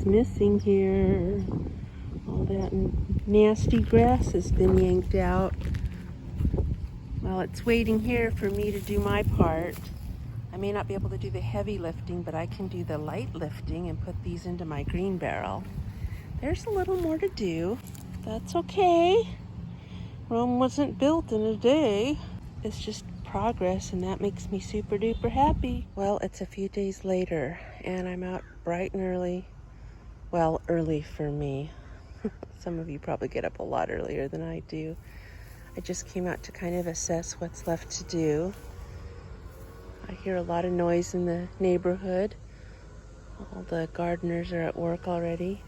is missing here. All that nasty grass has been yanked out. Well, it's waiting here for me to do my part. I may not be able to do the heavy lifting, but I can do the light lifting and put these into my green barrel. There's a little more to do. That's okay. Rome wasn't built in a day. It's just progress, and that makes me super duper happy. Well, it's a few days later, and I'm out bright and early. Well, early for me. Some of you probably get up a lot earlier than I do. I just came out to kind of assess what's left to do. I hear a lot of noise in the neighborhood. All the gardeners are at work already.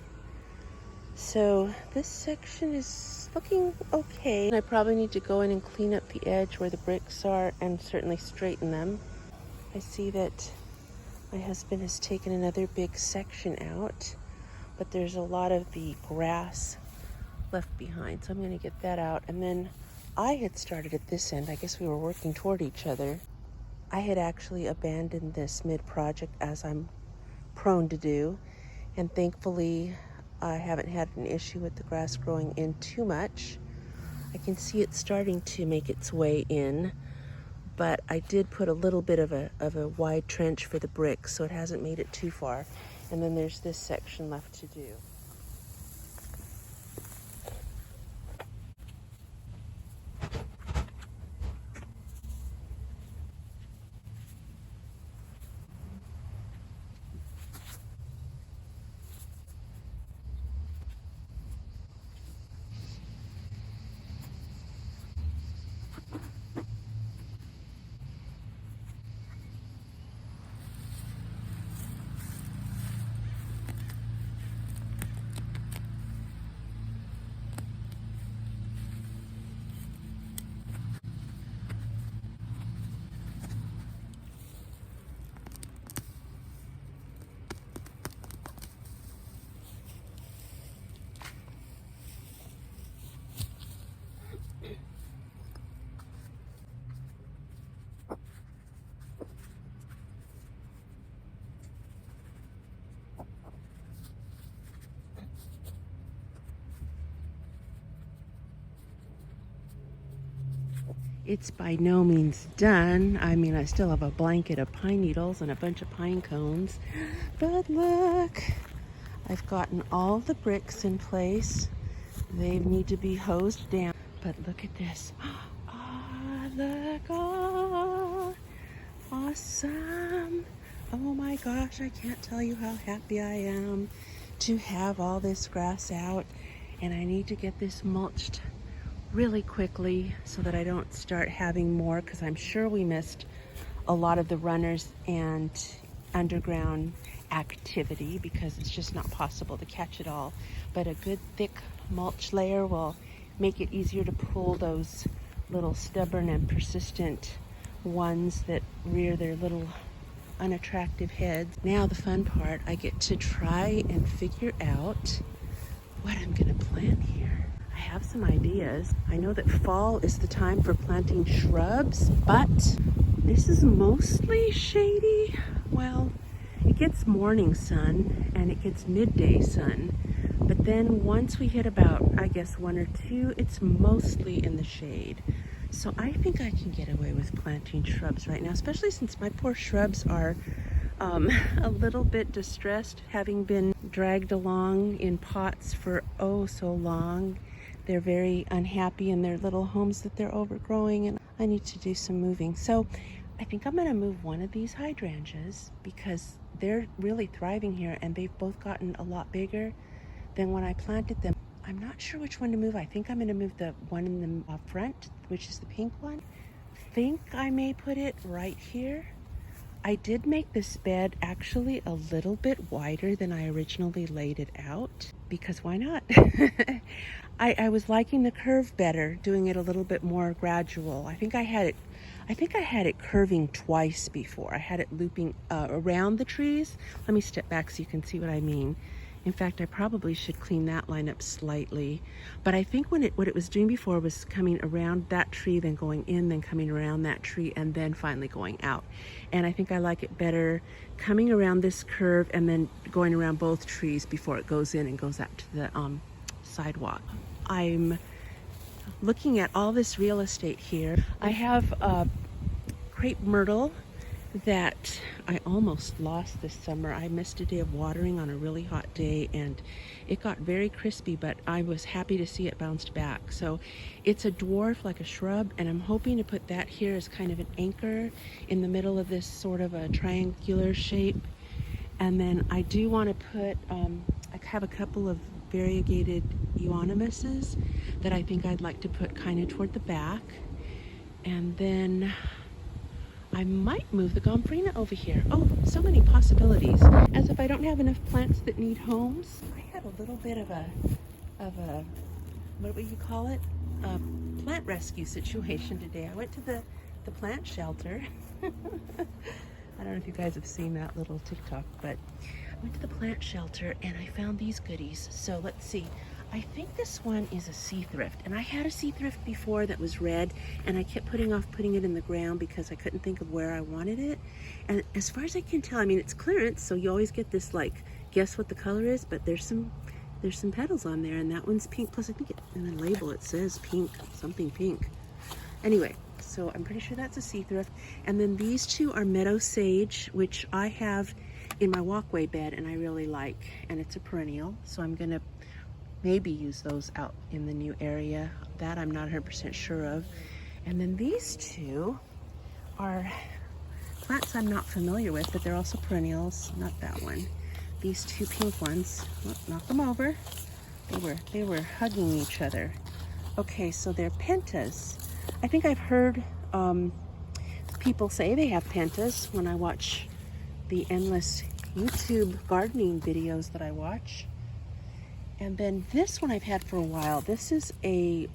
So this section is looking okay. I probably need to go in and clean up the edge where the bricks are and certainly straighten them. I see that my husband has taken another big section out, but there's a lot of the grass left behind, so I'm going to get that out. And then I had started at this end. I guess we were working toward each other. I had actually abandoned this mid-project, as I'm prone to do, and thankfully I haven't had an issue with the grass growing in too much. I can see it starting to make its way in, but I did put a little bit of a wide trench for the bricks, so it hasn't made it too far. And then there's this section left to do. It's by no means done. I mean, I still have a blanket of pine needles and a bunch of pine cones. But look, I've gotten all the bricks in place. They need to be hosed down. But look at this. Oh, look. Oh, awesome. Oh my gosh, I can't tell you how happy I am to have all this grass out. And I need to get this mulched really quickly so that I don't start having more, because I'm sure we missed a lot of the runners and underground activity because it's just not possible to catch it all. But a good thick mulch layer will make it easier to pull those little stubborn and persistent ones that rear their little unattractive heads. Now the fun part, I get to try and figure out what I'm gonna plant here. I have some ideas. I know that fall is the time for planting shrubs, but this is mostly shady. Well, it gets morning sun and it gets midday sun, but then once we hit about, I guess, 1 or 2, it's mostly in the shade. So I think I can get away with planting shrubs right now, especially since my poor shrubs are a little bit distressed, having been dragged along in pots for oh so long. They're very unhappy in their little homes that they're overgrowing, and I need to do some moving. So I think I'm gonna move one of these hydrangeas because they're really thriving here, and they've both gotten a lot bigger than when I planted them. I'm not sure which one to move. I think I'm gonna move the one in the front, which is the pink one. I think I may put it right here. I did make this bed actually a little bit wider than I originally laid it out, because why not? I was liking the curve better, doing it a little bit more gradual. I think I had it curving twice before. I had it looping around the trees. Let me step back so you can see what I mean. In fact, I probably should clean that line up slightly. But I think what it was doing before was coming around that tree, then going in, then coming around that tree, and then finally going out. And I think I like it better coming around this curve and then going around both trees before it goes in and goes out to the sidewalk. I'm looking at all this real estate here. I have crepe myrtle that I almost lost this summer. I missed a day of watering on a really hot day and it got very crispy, but I was happy to see it bounced back. So it's a dwarf, like a shrub, and I'm hoping to put that here as kind of an anchor in the middle of this sort of a triangular shape. And then I do want to put, I have a couple of variegated euonymuses that I think I'd like to put kind of toward the back. And then I might move the gomphrena over here. Oh, so many possibilities. As if I don't have enough plants that need homes. I had a little bit of a, what would you call it? A plant rescue situation today. I went to the plant shelter. I don't know if you guys have seen that little TikTok, but I went to the plant shelter and I found these goodies. So let's see. I think this one is a sea thrift, and I had a sea thrift before that was red, and I kept putting off putting it in the ground because I couldn't think of where I wanted it. And as far as I can tell, I mean, it's clearance, so you always get this like guess what the color is, but there's some petals on there, and that one's pink. Plus I think in the label it says pink, something pink. Anyway, so I'm pretty sure that's a sea thrift. And then these two are meadow sage, which I have in my walkway bed and I really like, and it's a perennial, so I'm gonna maybe use those out in the new area. That I'm not 100% sure of. And then these two are plants I'm not familiar with, but they're also perennials. Not that one. These two pink ones. Oh, knock them over. They were hugging each other. Okay, so they're pentas. I think I've heard people say they have pentas when I watch the endless YouTube gardening videos that I watch. And then this one I've had for a while. This is a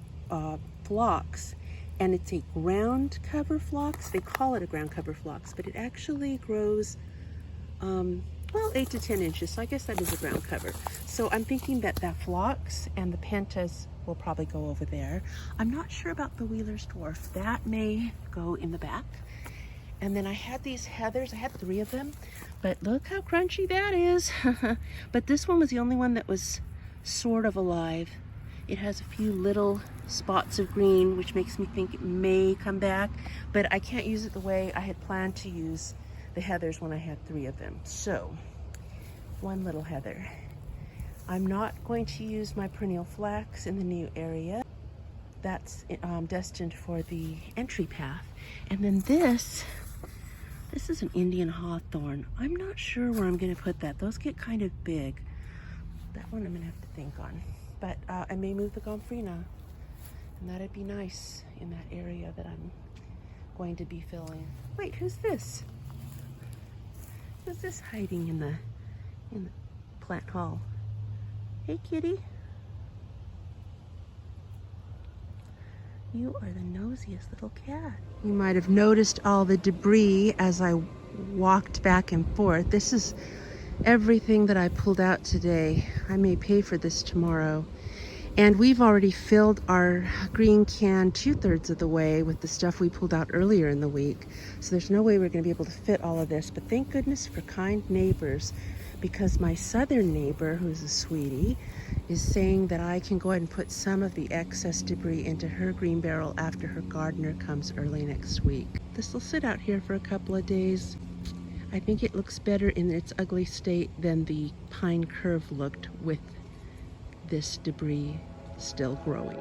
phlox, and it's a ground cover phlox. They call it a ground cover phlox, but it actually grows, well, 8 to 10 inches. So I guess that is a ground cover. So I'm thinking that phlox and the pentas will probably go over there. I'm not sure about the Wheeler's dwarf. That may go in the back. And then I had these heathers. I had 3 of them, but look how crunchy that is. But this one was the only one that was sort of alive. It has a few little spots of green, which makes me think it may come back, but I can't use it the way I had planned to use the heathers when I had 3 of them. So, one little heather. I'm not going to use my perennial flax in the new area. That's destined for the entry path. And then this is an Indian hawthorn. I'm not sure where I'm going to put that. Those get kind of big. That one I'm gonna have to think on, but I may move the gomphrena, and that'd be nice in that area that I'm going to be filling. Wait, who's this? Who's this hiding in the plant hall? Hey, kitty. You are the nosiest little cat. You might have noticed all the debris as I walked back and forth. This is everything that I pulled out today. I may pay for this tomorrow. And we've already filled our green can 2/3 of the way with the stuff we pulled out earlier in the week. So there's no way we're going to be able to fit all of this. But thank goodness for kind neighbors, because my southern neighbor, who's a sweetie, is saying that I can go ahead and put some of the excess debris into her green barrel after her gardener comes early next week. This will sit out here for a couple of days. I think it looks better in its ugly state than the pine curve looked with this debris still growing.